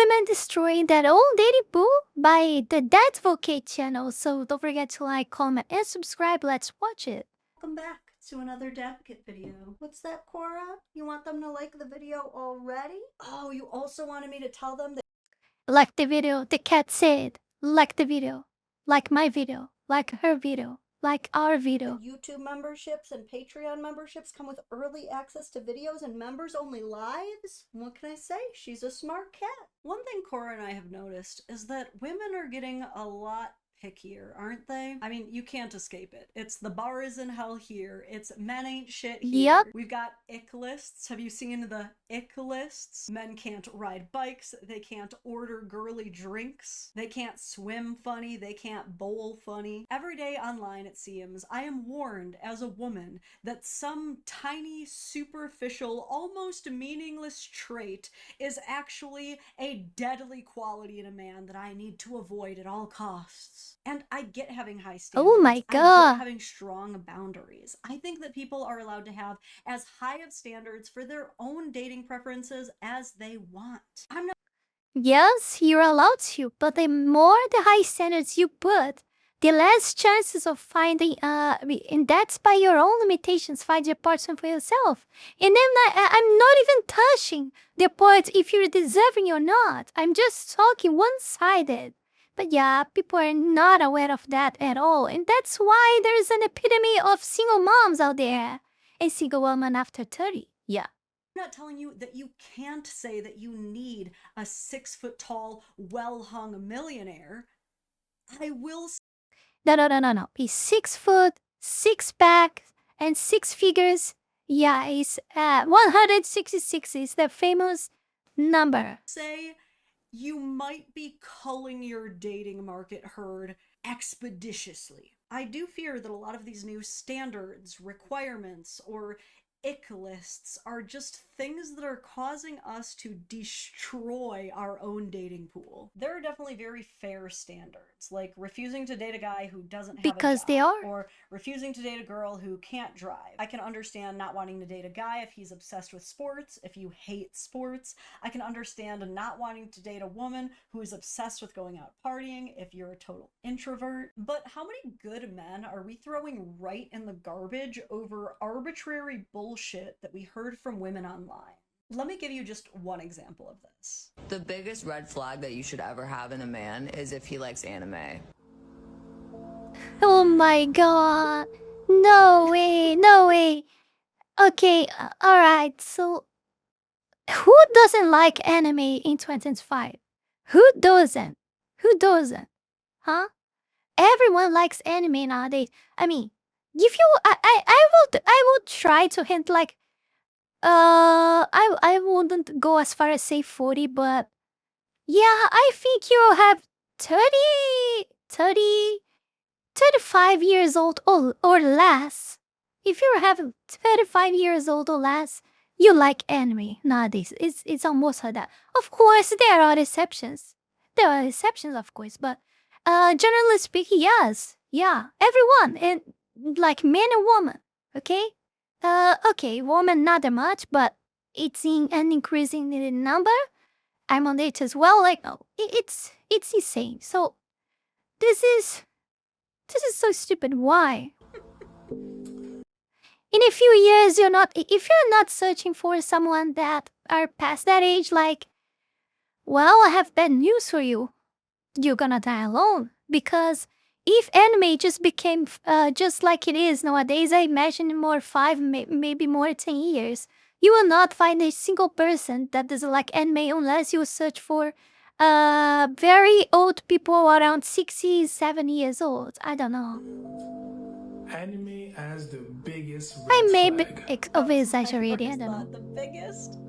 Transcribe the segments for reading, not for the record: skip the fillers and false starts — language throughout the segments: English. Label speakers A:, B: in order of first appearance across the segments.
A: women destroying that old dating pool by the Dadvocate channel. So don't forget to like, comment, and subscribe. Let's watch it.
B: Welcome back to another Dadvocate video. What's that, Cora? You want them to like the video already? Oh, you also wanted me to tell them that
A: Like the video, the cat said. Like the video. Like my video. Like her video. Like our video.
B: YouTube memberships and Patreon memberships come with early access to videos and members-only lives? What can I say? She's a smart cat. One thing Cora and I have noticed is that women are getting a lot pickier, aren't they? I mean, you can't escape it. It's the bar is in hell here. It's men ain't shit here.
A: Yep.
B: We've got ick lists. Have you seen the ick lists? Men can't ride bikes. They can't order girly drinks. They can't swim funny. They can't bowl funny. Every day online, it seems, I am warned as a woman that some tiny, superficial, almost meaningless trait is actually a deadly quality in a man that I need to avoid at all costs. And I get having high standards.
A: Oh my
B: I
A: god.
B: get having strong boundaries. I think that people are allowed to have as high of standards for their own dating preferences as they want. I'm not.
A: Yes, you're allowed to, but the more the high standards you put, the less chances of finding, and that's by your own limitations, find your partner for yourself. And I'm not even touching the part if you're deserving or not. I'm just talking one-sided. But yeah, people are not aware of that at all. And that's why there's an epidemic of single moms out there. A single woman after 30. Yeah.
B: I'm not telling you that you can't say that you need a 6-foot-tall, well-hung millionaire. I will.
A: No. He's 6 foot, 6 pack, and 6 figures. Yeah, he's 166 is the famous number.
B: Say you might be culling your dating market herd expeditiously. I do fear that a lot of these new standards, requirements, or ick lists are just things that are causing us to destroy our own dating pool. There are definitely very fair standards, like refusing to date a guy who doesn't have
A: Because
B: a job,
A: they are.
B: or refusing to date a girl who can't drive. I can understand not wanting to date a guy if he's obsessed with sports, if you hate sports. I can understand not wanting to date a woman who is obsessed with going out partying if you're a total introvert. But how many good men are we throwing right in the garbage over arbitrary bullshit that we heard from women online? Let me give you just one example of this.
C: The biggest red flag that you should ever have in a man is if he likes anime.
A: Oh my god. No way. Okay, alright, so who doesn't like anime in 2025? Who doesn't? Huh? Everyone likes anime nowadays. I mean, if you, I would try to hint like, I wouldn't go as far as say 40, but yeah, I think you have 35 years old or less. If you have 35 years old or less, you like anime nowadays. It's almost like that. Of course, there are exceptions. Of course, but generally speaking, yes. Yeah, everyone, and like men and women, okay? Okay, women not that much, but it's in an increasing number. I'm on it as well. Like, oh, it's insane. So this is so stupid. Why? In a few years, if you're not searching for someone that are past that age, like, well, I have bad news for you. You're gonna die alone. Because if anime just became just like it is nowadays, I imagine in more 5, maybe more 10 years, you will not find a single person that doesn't like anime unless you search for very old people around 60, 70 years old. I don't know.
D: Anime has the biggest red
A: I may be
D: flag.
A: over-exaggerating, I don't know.
B: The biggest?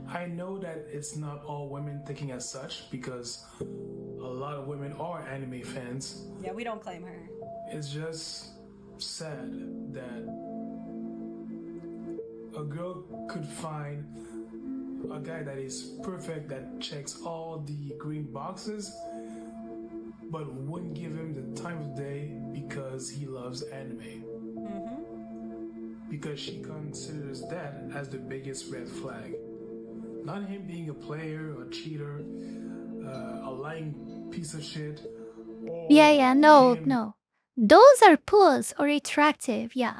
D: I know that it's not all women thinking as such because a lot of women are anime fans.
B: Yeah, we don't claim her.
D: It's just sad that a girl could find a guy that is perfect, that checks all the green boxes, but wouldn't give him the time of day because he loves anime. Because she considers that as the biggest red flag. Not him being a player or cheater. lying piece of shit. Or
A: No,
D: him
A: no. Those are pulls or attractive, yeah.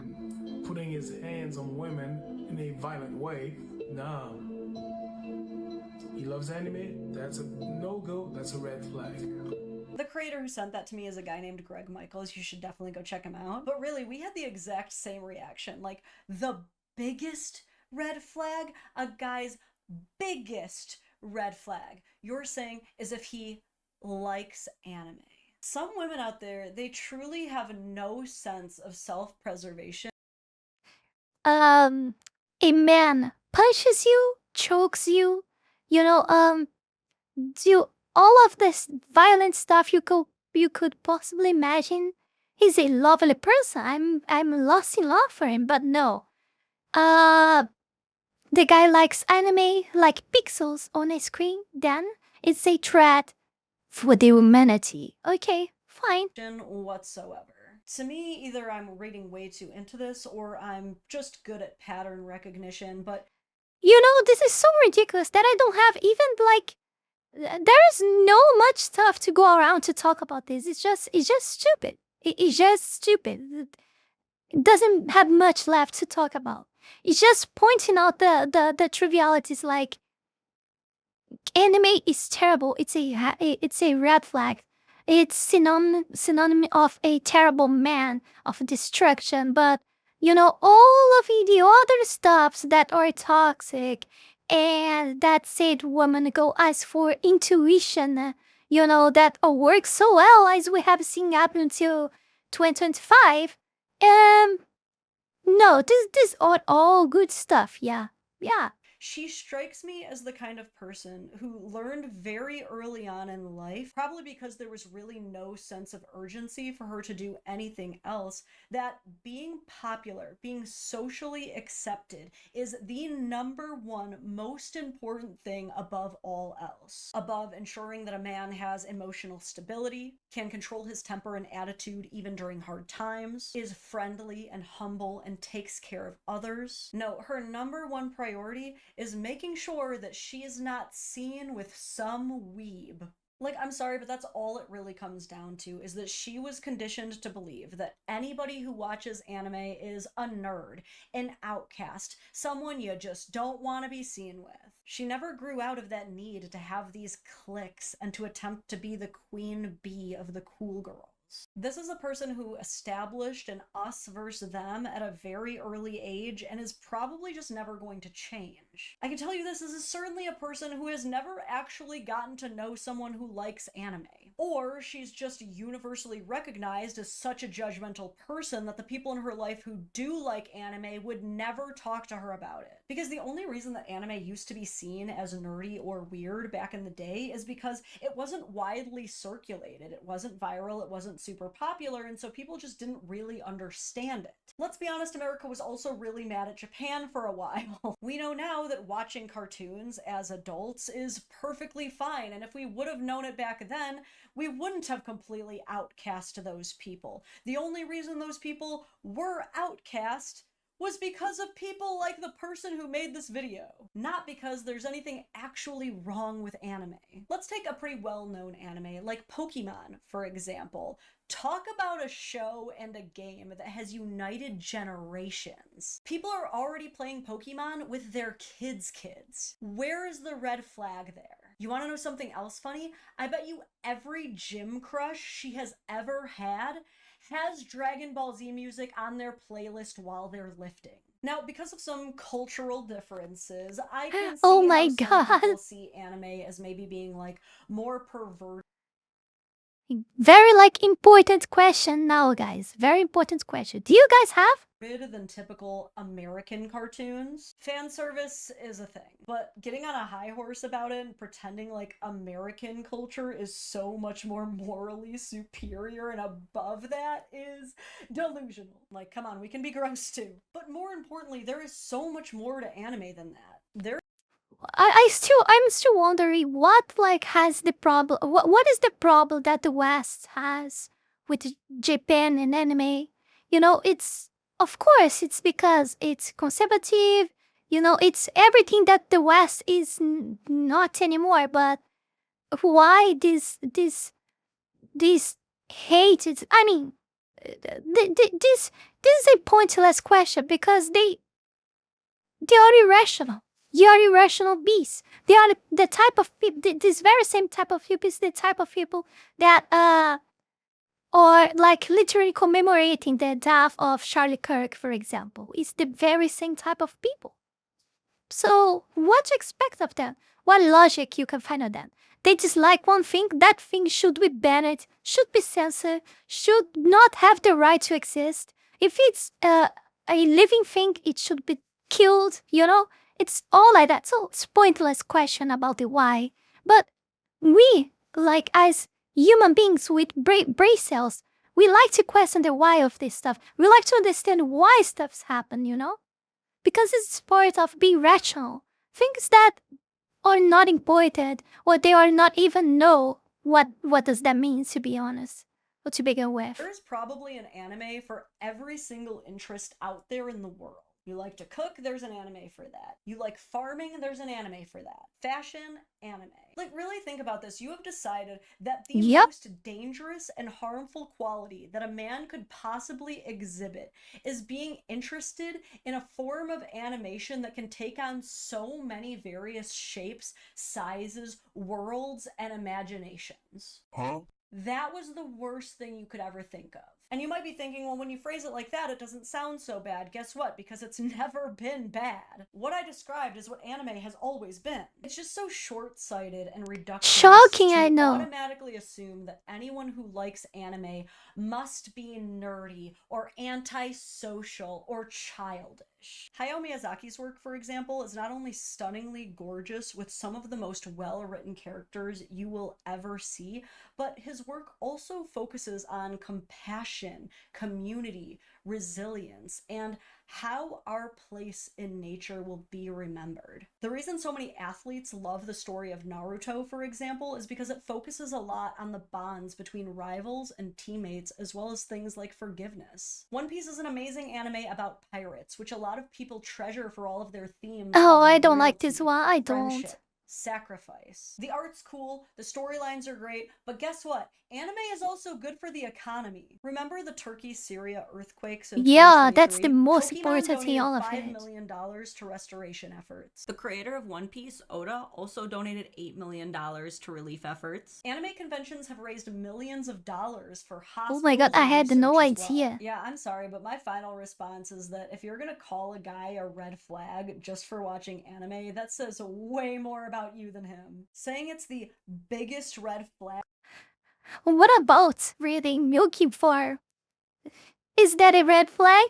D: putting his hands on women in a violent way. Nah. He loves anime. That's a no-go. That's a red flag.
B: The creator who sent that to me is a guy named Greg Michaels. You should definitely go check him out. But really, we had the exact same reaction. Like, the biggest red flag, a guy's biggest red flag, you're saying, is if he likes anime. Some women out there, they truly have no sense of self-preservation.
A: A man punches you, chokes you, do all of this violent stuff you could possibly imagine. He's a lovely person. I'm lost in love for him, but no. The guy likes anime, like pixels on a screen, then it's a threat for the humanity. Okay, fine.
B: Whatsoever. To me, either I'm reading way too into this or I'm just good at pattern recognition, but
A: This is so ridiculous that I don't have even there is no much stuff to go around to talk about this. It's just stupid. It's just stupid. It doesn't have much left to talk about. It's just pointing out the trivialities, like anime is terrible. It's a red flag. It's synonym of a terrible man of destruction. But all of the other stuffs that are toxic, and that said woman go ask for intuition, that works so well as we have seen up until 2025. No, this are all good stuff. Yeah.
B: she strikes me as the kind of person who learned very early on in life, probably because there was really no sense of urgency for her to do anything else, that being popular, being socially accepted is the number one most important thing above all else. Above ensuring that a man has emotional stability, can control his temper and attitude even during hard times, is friendly and humble and takes care of others. No, her number one priority is making sure that she is not seen with some weeb. Like, I'm sorry, but that's all it really comes down to, is that she was conditioned to believe that anybody who watches anime is a nerd, an outcast, someone you just don't want to be seen with. She never grew out of that need to have these cliques and to attempt to be the queen bee of the cool girls. This is a person who established an us versus them at a very early age and is probably just never going to change. I can tell you this is certainly a person who has never actually gotten to know someone who likes anime. Or she's just universally recognized as such a judgmental person that the people in her life who do like anime would never talk to her about it. Because the only reason that anime used to be seen as nerdy or weird back in the day is because it wasn't widely circulated. It wasn't viral, it wasn't super popular, and so people just didn't really understand it. Let's be honest, America was also really mad at Japan for a while. We know now that watching cartoons as adults is perfectly fine, and if we would have known it back then, we wouldn't have completely outcast those people. The only reason those people were outcast was because of people like the person who made this video, not because there's anything actually wrong with anime. Let's take a pretty well-known anime like Pokemon, for example. Talk about a show and a game that has united generations. People are already playing Pokemon with their kids. Where is the red flag there? You want to know something else funny? I bet you every gym crush she has ever had has Dragon Ball Z music on their playlist while they're lifting. Now, because of some cultural differences, I can see
A: Oh my
B: how some people
A: God.
B: see anime as maybe being like more perverted.
A: Very important question now, guys. Very important question. Do you guys have?
B: Than typical American cartoons. Fan service is a thing, but getting on a high horse about it and pretending like American culture is so much more morally superior and above that is delusional. Like, come on, we can be gross too. But more importantly, there is so much more to anime than that.
A: I'm still wondering what has the problem. What is the problem that the West has with Japan and anime? It's, of course, it's because it's conservative. It's everything that the West is not anymore. But why this hate is, I mean, this is a pointless question because they are irrational. You are irrational beasts. They are the type of people, this very same type of people is the type of people that or like literally commemorating the death of Charlie Kirk, for example. It's the very same type of people. So what to expect of them? What logic you can find on them? They dislike one thing, that thing should be banned, should be censored, should not have the right to exist. If it's a living thing, it should be killed, you know? It's all like that. So it's pointless question about the why. But we, like as human beings with brain cells, we like to question the why of this stuff. We like to understand why stuffs happen, you know? Because it's part of being rational. Things that are not important or they are not even know what does that mean, to be honest, or to begin with.
B: There's probably an anime for every single interest out there in the world. You like to cook, there's an anime for that. You like farming, there's an anime for that. Fashion, anime. Like, really think about this. You have decided that the most dangerous and harmful quality that a man could possibly exhibit is being interested in a form of animation that can take on so many various shapes, sizes, worlds, and imaginations. That was the worst thing you could ever think of. And you might be thinking, well, when you phrase it like that, it doesn't sound so bad. Guess what? Because it's never been bad. What I described is what anime has always been. It's just so short-sighted and reductionist.
A: Shocking, I know.
B: Automatically assume that anyone who likes anime must be nerdy or antisocial or childish. Hayao Miyazaki's work, for example, is not only stunningly gorgeous with some of the most well-written characters you will ever see, but his work also focuses on compassion, community, resilience, and how our place in nature will be remembered. The reason so many athletes love the story of Naruto, for example, is because it focuses a lot on the bonds between rivals and teammates, as well as things like forgiveness. One Piece is an amazing anime about pirates, which a lot of people treasure for all of their themes.
A: Oh, I don't like this one. I don't.
B: Sacrifice. The art's cool, the storylines are great, but guess what? Anime is also good for the economy. Remember the Turkey-Syria earthquakes in 2023?
A: Yeah, that's the most
B: Pokemon
A: important thing, all of
B: $5
A: it.
B: million to restoration efforts. The creator of One Piece, Oda, also donated $8 million to relief efforts. Anime conventions have raised millions of dollars for hospitals.
A: Oh my god, I had
B: and
A: no
B: research as well.
A: idea.
B: Yeah, I'm sorry, but my final response is that if you're gonna call a guy a red flag just for watching anime, that says way more about you than him. Saying it's the biggest red flag.
A: What about reading Milky Bar? Is that a red flag?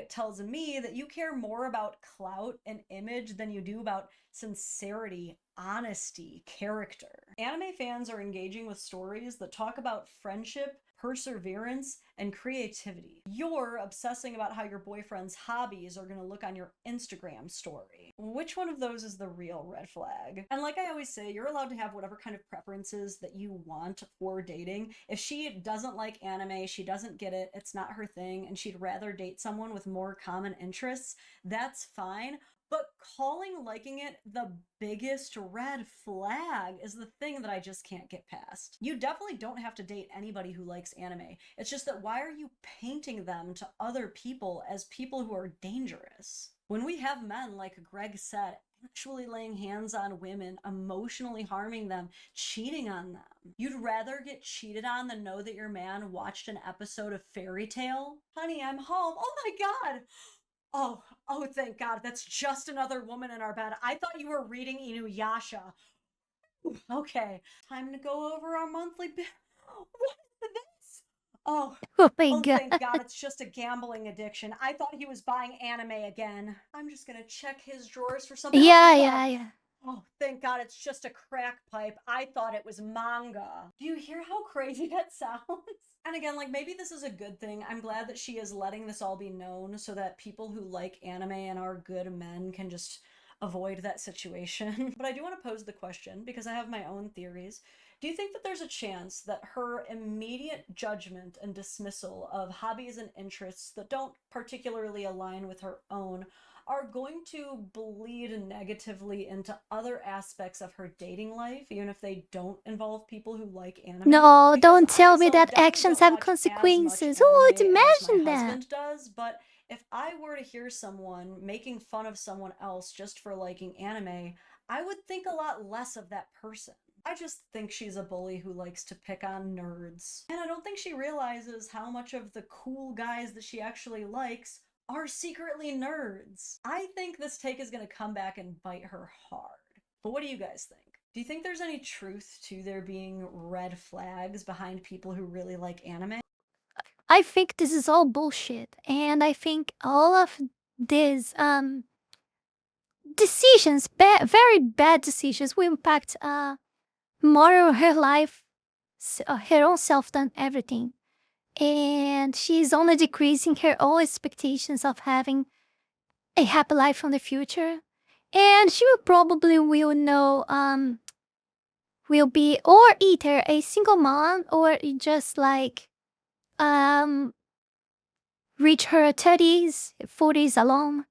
B: Tells me that you care more about clout and image than you do about sincerity, honesty, character. Anime fans are engaging with stories that talk about friendship, perseverance, and creativity. You're obsessing about how your boyfriend's hobbies are gonna look on your Instagram story. Which one of those is the real red flag? And like I always say, you're allowed to have whatever kind of preferences that you want for dating. If she doesn't like anime, she doesn't get it, it's not her thing, and she'd rather date someone with more common interests, that's fine. But calling liking it the biggest red flag is the thing that I just can't get past. You definitely don't have to date anybody who likes anime. It's just that why are you painting them to other people as people who are dangerous? When we have men, like Greg said, actually laying hands on women, emotionally harming them, cheating on them. You'd rather get cheated on than know that your man watched an episode of Fairy Tale? Honey, I'm home. Oh my god! Oh, thank God. That's just another woman in our bed. I thought you were reading Inuyasha. Okay, time to go over our monthly bill. What is this? Oh
A: my god.
B: Thank God, it's just a gambling addiction. I thought he was buying anime again. I'm just gonna check his drawers for something.
A: Yeah.
B: Oh, thank God, it's just a crack pipe. I thought it was manga. Do you hear how crazy that sounds? And again, like, maybe this is a good thing. I'm glad that she is letting this all be known so that people who like anime and are good men can just avoid that situation. But I do want to pose the question, because I have my own theories. Do you think that there's a chance that her immediate judgment and dismissal of hobbies and interests that don't particularly align with her own are going to bleed negatively into other aspects of her dating life, even if they don't involve people who like anime.
A: No,
B: Because
A: don't tell me
B: myself
A: that
B: definitely
A: actions
B: don't
A: have
B: watch as much
A: consequences. Who would
B: anime as my
A: imagine that?
B: husband does, but if I were to hear someone making fun of someone else just for liking anime, I would think a lot less of that person. I just think she's a bully who likes to pick on nerds. And I don't think she realizes how much of the cool guys that she actually likes are secretly nerds. I think this take is going to come back and bite her hard. But what do you guys think? Do you think there's any truth to there being red flags behind people who really like anime?
A: I think this is all bullshit, and I think all of these decisions, very bad decisions, will impact more of her life, her own self than everything. And she's only decreasing her own expectations of having a happy life in the future. And she will probably will be or either a single mom or just like reach her 30s, 40s alone.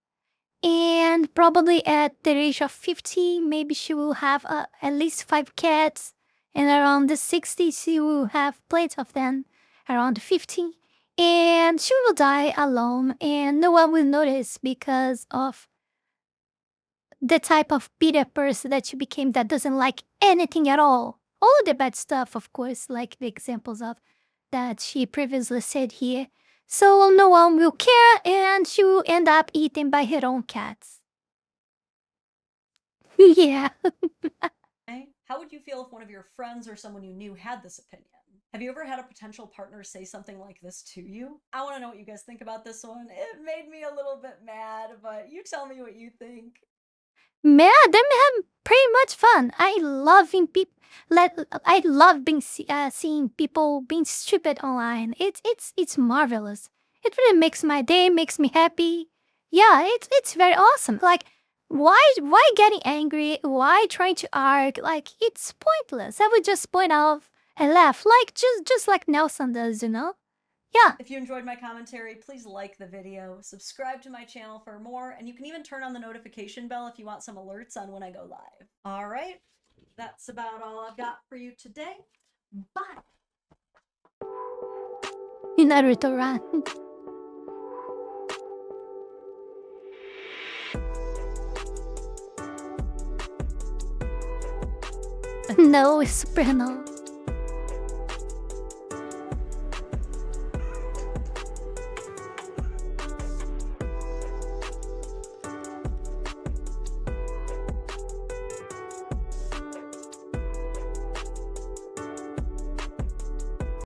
A: And probably at the age of 50, maybe she will have at least 5 cats. And around the 60s, she will have plenty of them. Around 50. And she will die alone. And no one will notice because of the type of bitter person that she became that doesn't like anything at all. All of the bad stuff, of course, like the examples of that she previously said here. So no one will care and she will end up eaten by her own cats. Yeah.
B: How would you feel if one of your friends or someone you knew had this opinion? Have you ever had a potential partner say something like this to you? I want to know what you guys think about this one. It made me a little bit mad, but you tell me what you think.
A: Mad, I'm having pretty much fun. I love seeing people being stupid online. It's marvelous. It really makes my day, makes me happy. Yeah, it's very awesome. Like, why getting angry? Why trying to argue? Like, it's pointless. I would just point out and laugh, like just like Nelson does, you know? Yeah.
B: If you enjoyed my commentary, please like the video, subscribe to my channel for more, and you can even turn on the notification bell if you want some alerts on when I go live. All right, that's about all I've got for you today. Bye!
A: Naruto ran. No, it's super no.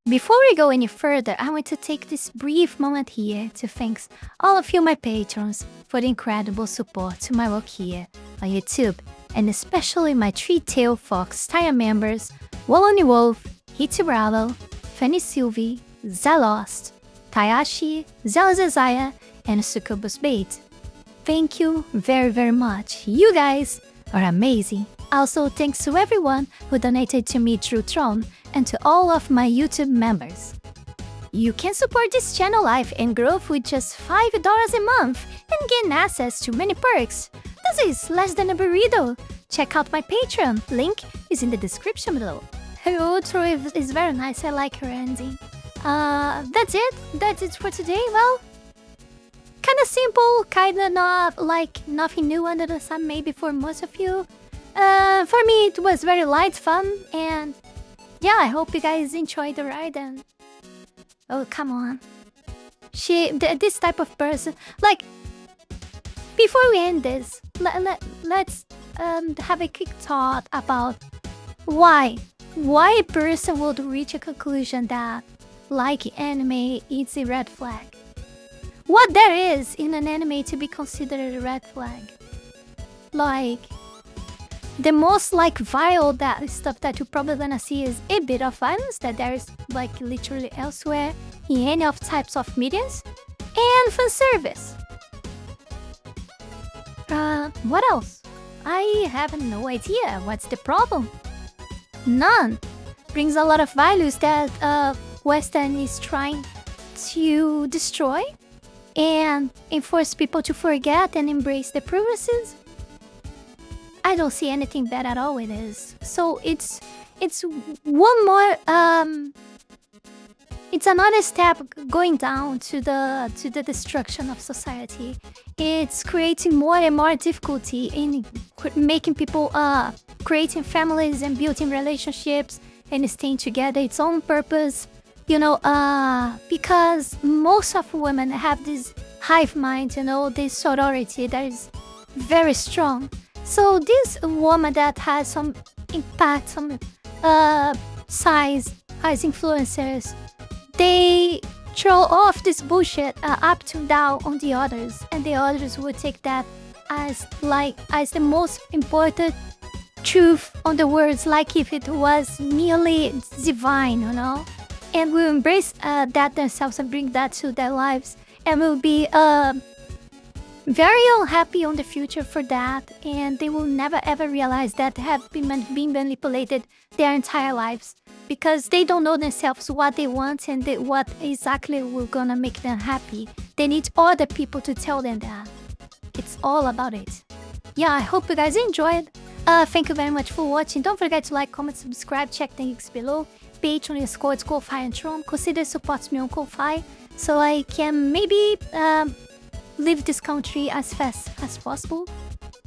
A: Before we go any further, I want to take this brief moment here to thank all of you, my patrons, for the incredible support to my work here on YouTube, and especially my three-tailed fox tier members, Wolony Wolf, Heath Rowell, Fenny Sylvy, Zalost, Taiashi, Zaela Zhezzaia, and Succubus Bait. Thank you very, very much. You guys are amazing. Also, thanks to everyone who donated to me through Tron and to all of my YouTube members. You can support this channel life and growth with just $5 a month and gain access to many perks. This is less than a burrito. Check out my Patreon, link is in the description below. Her outro is very nice, I like her ending. That's it for today. Well, kinda simple, kinda not like nothing new under the sun maybe for most of you. For me it was very light fun, and yeah, I hope you guys enjoyed the ride. And oh, come on, this type of person, like, before we end this, let's have a quick thought about why a person would reach a conclusion that liking anime is a red flag. What there is in an anime to be considered a red flag? Like, the most like vile that stuff that you're probably gonna see is a bit of violence that there is like literally elsewhere in any of types of medias, and fan service. What else? I have no idea. What's the problem? None. Brings a lot of values that Western is trying to destroy. and enforce people to forget and embrace the privileges, I don't see anything bad at all with this. So it's one more it's another step going down to the destruction of society. It's creating more and more difficulty in making people creating families and building relationships and staying together its own purpose. You know, because most of women have this hive mind, you know, this sorority that is very strong. So this woman that has some impact, some size, has influencers, they throw off this bullshit up to down on the others, and the others would take that as the most important truth on the words, like if it was merely divine, you know, and will embrace that themselves and bring that to their lives, and will be very unhappy on the future for that, and they will never ever realize that they have been manipulated their entire lives, because they don't know themselves what they want and what exactly will gonna make them happy. They need other people to tell them that. It's all about it. Yeah, I hope you guys enjoyed. Thank you very much for watching. Don't forget to like, comment, subscribe, check the links below. Patreon, Discord, Ko-Fi, and Tron. Consider supporting me on Ko-Fi so I can maybe leave this country as fast as possible.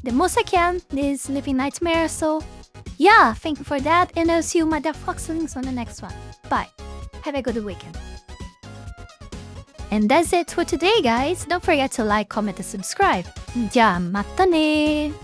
A: The most I can is living nightmares, so yeah, thank you for that, and I'll see you my dear foxlings on the next one. Bye. Have a good weekend. And that's it for today, guys. Don't forget to like, comment, and subscribe. じゃあまたね